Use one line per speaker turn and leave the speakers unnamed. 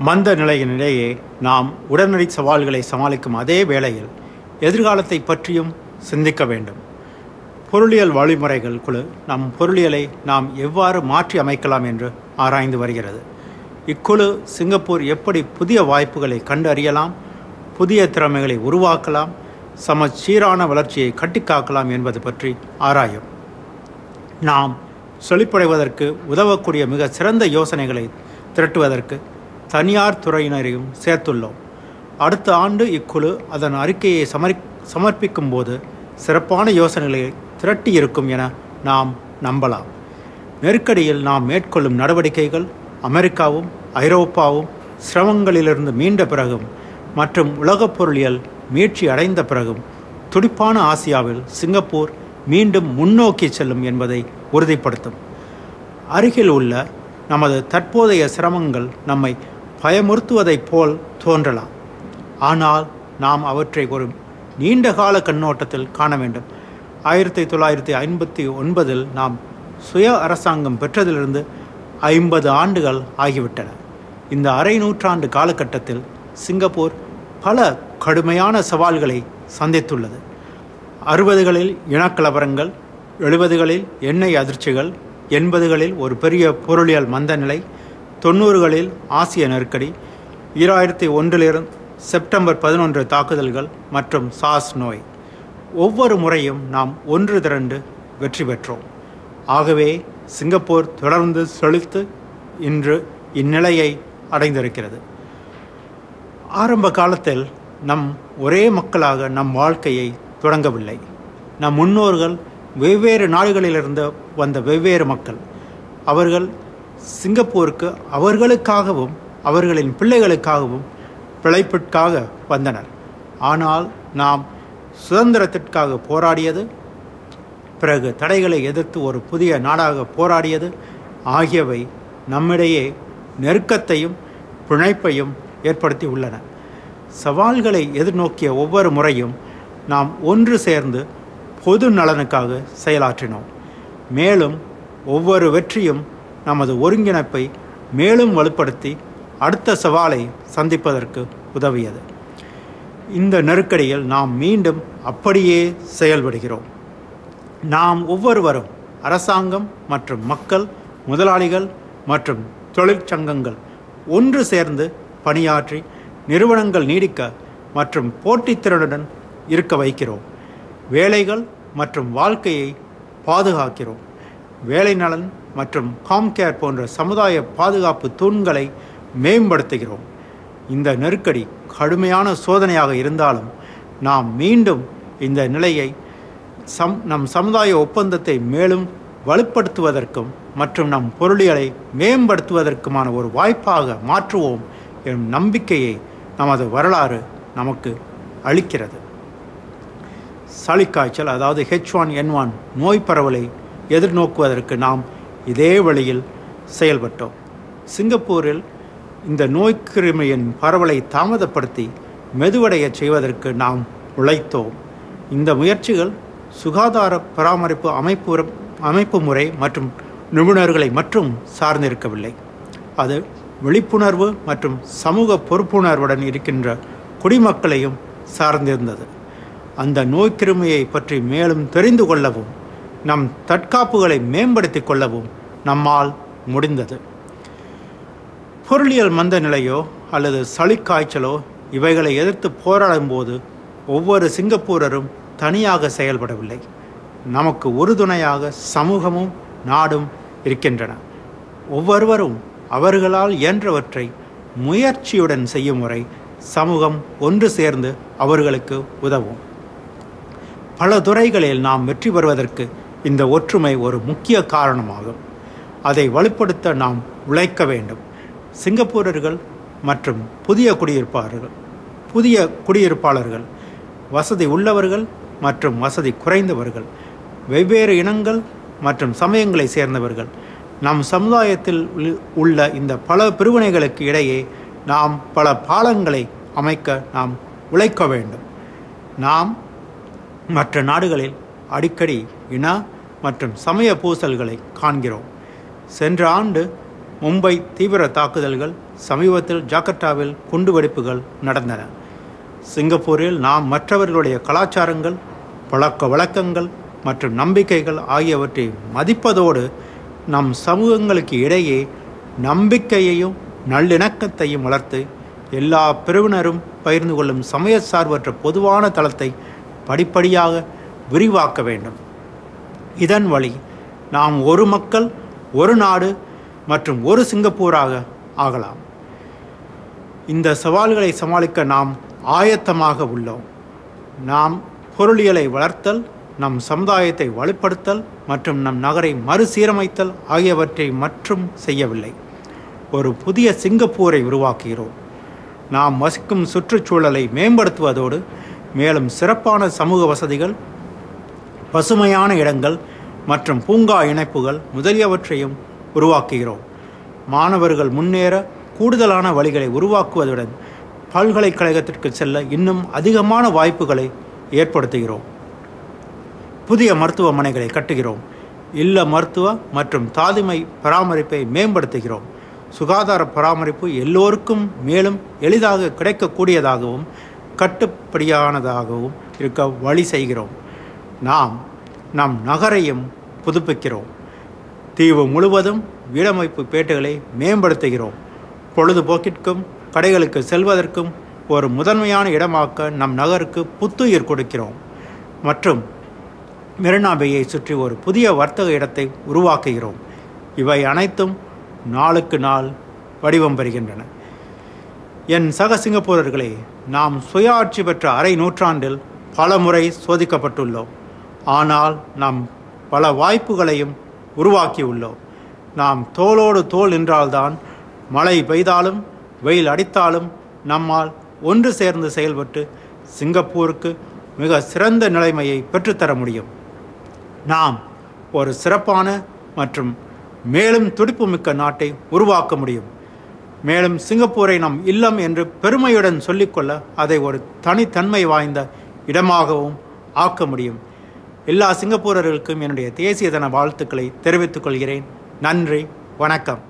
மந்த நிலையினிடையே நாம் உடனடி சவால்களை சமாளிக்கும் அதே வேளையில் எதிர்காலத்தை பற்றியும் சிந்திக்க வேண்டும். பொருளியல் வழிமுறைகள் குழு நம் பொருளியலை நாம் எவ்வாறு மாற்றி அமைக்கலாம் என்று ஆராய்ந்து வருகிறது. இக்குழு சிங்கப்பூர் எப்படி புதிய வாய்ப்புகளை கண்டறியலாம், புதிய திறமைகளை உருவாக்கலாம், சமச்சீரான வளர்ச்சியை கட்டிக்காக்கலாம் என்பது பற்றி ஆராயும். நாம் செழிப்படைவதற்கு உதவக்கூடிய மிக சிறந்த யோசனைகளை திரட்டுவதற்கு தனியார் துறையினரையும் சேர்த்துள்ளோம். அடுத்த ஆண்டு இக்குழு அதன் அறிக்கையை சமர்ப்பிக்கும் போது சிறப்பான யோசனைகளை திரட்டி இருக்கும் என நாம் நம்பலாம். நெருக்கடியில் நாம் மேற்கொள்ளும் நடவடிக்கைகள் அமெரிக்காவும் ஐரோப்பாவும் சிரமங்களிலிருந்து மீண்ட பிறகும் மற்றும் உலகப் பொருளியல் மீட்சி அடைந்த பிறகும் துடிப்பான ஆசியாவில் சிங்கப்பூர் மீண்டும் முன்னோக்கி செல்லும் என்பதை உறுதிப்படுத்தும். அருகில் உள்ள நமது தற்போதைய சிரமங்கள் நம்மை பயமுறுத்துவதைப் போல் தோன்றலாம். ஆனால் நாம் அவற்றை ஒரு நீண்டகால கண்ணோட்டத்தில் காண வேண்டும். 1959 நாம் சுய அரசாங்கம் பெற்றதிலிருந்து 50 ஆண்டுகள் ஆகிவிட்டன. இந்த அரை நூற்றாண்டு காலகட்டத்தில் சிங்கப்பூர் பல கடுமையான சவால்களை சந்தித்துள்ளது. 60களில் இனக்கலவரங்கள், 70களில் எண்ணெய் அதிர்ச்சிகள், 80களில் ஒரு பெரிய பொருளியல் மந்தநிலை, 90களில் ஆசிய நெருக்கடி, 2001 செப்டம்பர் 11 தாக்குதல்கள் மற்றும் சாஸ் நோய். ஒவ்வொரு முறையும் நாம் ஒன்று திரண்டு வெற்றி பெற்றோம். ஆகவே சிங்கப்பூர் தொடர்ந்து செழித்து இன்று இந்நிலையை அடைந்திருக்கிறது. ஆரம்ப காலத்தில் நம் ஒரே மக்களாக நம் வாழ்க்கையை தொடங்கவில்லை. நம் முன்னோர்கள் வெவ்வேறு நாடுகளிலிருந்து வந்த வெவ்வேறு மக்கள். அவர்கள் சிங்கப்பூருக்கு அவர்களுக்காகவும் அவர்களின் பிள்ளைகளுக்காகவும் பிழைப்பிற்காக வந்தனர். ஆனால் நாம் சுதந்திரத்திற்காக போராடியது, பிறகு தடைகளை எதிர்த்து ஒரு புதிய நாடாக போராடியது ஆகியவை நம்மிடையே நெருக்கத்தையும் பிணைப்பையும் ஏற்படுத்தி உள்ளன. சவால்களை எதிர்நோக்கிய ஒவ்வொரு முறையும் நாம் ஒன்று சேர்ந்து பொது நலனுக்காக செயலாற்றினோம். மேலும் ஒவ்வொரு வெற்றியும் நமது ஒருங்கிணைப்பை மேலும் வலுப்படுத்தி அடுத்த சவாலை சந்திப்பதற்கு உதவியது. இந்த நெருக்கடியில் நாம் மீண்டும் அப்படியே செயல்படுகிறோம். நாம் ஒவ்வொருவரும் அரசாங்கம் மற்றும் மக்கள், முதலாளிகள் மற்றும் தொழிற்சங்கங்கள் ஒன்று சேர்ந்து பணியாற்றி நிறுவனங்கள் நீடிக்க மற்றும் போட்டித்திறனுடன் இருக்க வைக்கிறோம். வேலைகள் மற்றும் வாழ்க்கையை பாதுகாக்கிறோம். வேலை நலன் மற்றும் காம்கேர் போன்ற சமுதாய பாதுகாப்பு தூண்களை மேம்படுத்துகிறோம். இந்த நெருக்கடி கடுமையான சோதனையாக இருந்தாலும் நாம் மீண்டும் இந்த நிலையை நம் சமுதாய ஒப்பந்தத்தை மேலும் வலுப்படுத்துவதற்கும் மற்றும் நம் பொருளியலை மேம்படுத்துவதற்குமான ஒரு வாய்ப்பாக மாற்றுவோம் எனும் நம்பிக்கையை நமது வரலாறு நமக்கு அளிக்கிறது. சளிக்காய்ச்சல் அதாவது H1N1 நோய் பரவலை எதிர்நோக்குவதற்கு நாம் இதே வழியில் செயல்பட்டோம். சிங்கப்பூரில் இந்த நோய்க்கிருமியின் பரவலை தாமதப்படுத்தி மெதுவடைய செய்வதற்கு நாம் உழைத்தோம். இந்த முயற்சிகள் சுகாதார பராமரிப்பு அமைப்பு முறை மற்றும் நிபுணர்களை மட்டும் சார்ந்திருக்கவில்லை. அது விழிப்புணர்வு மற்றும் சமூக பொறுப்புணர்வுடன் இருக்கின்ற குடிமக்களையும் சார்ந்திருந்தது. அந்த நோய்க்கிருமியை பற்றி மேலும் தெரிந்து கொள்ளவும் நம் தற்காப்புகளை மேம்படுத்தி கொள்ளவும் நம்மால் முடிந்தது. பொருளியல் மந்த நிலையோ அல்லது சளிக்காய்ச்சலோ இவைகளை எதிர்த்து போராடும் போது ஒவ்வொரு சிங்கப்பூரரும் தனியாக செயல்படவில்லை. நமக்கு உறுதுணையாக சமூகமும் நாடும் இருக்கின்றன. ஒவ்வொருவரும் அவர்களால் இயன்றவற்றை முயற்சியுடன் செய்யும் முறை சமூகம் ஒன்று சேர்ந்து அவர்களுக்கு உதவும். பல துறைகளில் நாம் வெற்றி பெறுவதற்கு இந்த ஒற்றுமை ஒரு முக்கிய காரணமாகும். அதை வலுப்படுத்த நாம் உழைக்க வேண்டும். சிங்கப்பூரர்கள் மற்றும் புதிய குடியிருப்பாளர்கள், வசதி உள்ளவர்கள் மற்றும் வசதி குறைந்தவர்கள், வெவ்வேறு இனங்கள் மற்றும் சமயங்களை சேர்ந்தவர்கள், நம் சமுதாயத்தில் உள்ள இந்த பல பிரிவினைகளுக்கு இடையே நாம் பல பாலங்களை அமைக்க நாம் உழைக்க வேண்டும். நாம் மற்ற நாடுகளில் அடிக்கடி இன மற்றும் சமய பூசல்களை காண்கிறோம். சென்ற ஆண்டு மும்பை தீவிர தாக்குதல்கள், சமீபத்தில் ஜாகர்த்தாவில் குண்டுவெடிப்புகள் நடந்தன. சிங்கப்பூரில் நாம் மற்றவர்களுடைய கலாச்சாரங்கள், பழக்க வழக்கங்கள் மற்றும் நம்பிக்கைகள் ஆகியவற்றை மதிப்பதோடு நம் சமூகங்களுக்கு இடையே நம்பிக்கையையும் நல்லிணக்கத்தையும் வளர்த்து எல்லா பிரிவினரும் பகிர்ந்து கொள்ளும் சமய சார்பற்ற பொதுவான தளத்தை படிப்படியாக விரிவாக்க வேண்டும். இதன் வழி நாம் ஒரு மக்கள், ஒரு நாடு மற்றும் ஒரு சிங்கப்பூராக ஆகலாம். இந்த சவால்களை சமாளிக்க நாம் ஆயத்தமாக உள்ளோம். நாம் பொருளியலை வளர்த்தல், நம் சமுதாயத்தை வலுப்படுத்தல் மற்றும் நம் நகரை மறுசீரமைத்தல் ஆகியவற்றை மட்டும் செய்யவில்லை. ஒரு புதிய சிங்கப்பூரை உருவாக்குகிறோம். நாம் வசிக்கும் சுற்றுச்சூழலை மேம்படுத்துவதோடு மேலும் சிறப்பான சமூக வசதிகள், பசுமையான இடங்கள் மற்றும் பூங்கா இணைப்புகள் முதலியவற்றையும் உருவாக்குகிறோம். மாணவர்கள் முன்னேற கூடுதலான வழிகளை உருவாக்குவதுடன் பல்கலைக்கழகத்திற்கு செல்ல இன்னும் அதிகமான வாய்ப்புகளை ஏற்படுத்துகிறோம். புதிய மருத்துவமனைகளை கட்டுகிறோம். இல்ல மருத்துவ மற்றும் தாதிமை பராமரிப்பை மேம்படுத்துகிறோம். சுகாதார பராமரிப்பு எல்லோருக்கும் மேலும் எளிதாக கிடைக்கக்கூடியதாகவும் கட்டுப்படியானதாகவும் இருக்க வழி செய்கிறோம். நாம் நம் நகரையும் புதுப்பிக்கிறோம். தீவு முழுவதும் வீடமைப்பு பேட்டுகளை மேம்படுத்துகிறோம். பொழுதுபோக்கிற்கும் கடைகளுக்கு செல்வதற்கும் ஒரு முதன்மையான இடமாக்க நம் நகருக்கு புத்துயிர் கொடுக்கிறோம். மற்றும் மெரினா பேயை சுற்றி ஒரு புதிய வர்த்தக இடத்தை உருவாக்குகிறோம். இவை அனைத்தும் நாளுக்கு நாள் வடிவம் பெறுகின்றன. என் சக சிங்கப்பூரர்களே, நாம் சுயாட்சி பெற்ற அரை நூற்றாண்டில் பல முறை சோதிக்கப்பட்டுள்ளோம். ஆனால் நாம் பல வாய்ப்புகளையும் உருவாக்கியுள்ளோம். நாம் தோளோடு தோள் நின்றால்தான் மழை பெய்தாலும் வெயில் அடித்தாலும் நம்மால் ஒன்று சேர்ந்து செயல்பட்டு சிங்கப்பூருக்கு மிக சிறந்த நிலைமையை பெற்றுத்தர முடியும். நாம் ஒரு சிறப்பான மற்றும் மேலும் துடிப்புமிக்க நாட்டை உருவாக்க முடியும். மேலும் சிங்கப்பூரை நம் இல்லம் என்று பெருமையுடன் சொல்லிக்கொள்ள அதை ஒரு தனித்தன்மை வாய்ந்த இடமாகவும் ஆக்க முடியும். எல்லா சிங்கப்பூரர்களுக்கும் என்னுடைய தேசிய தின வாழ்த்துக்களை தெரிவித்துக் கொள்கிறேன். நன்றி, வணக்கம்.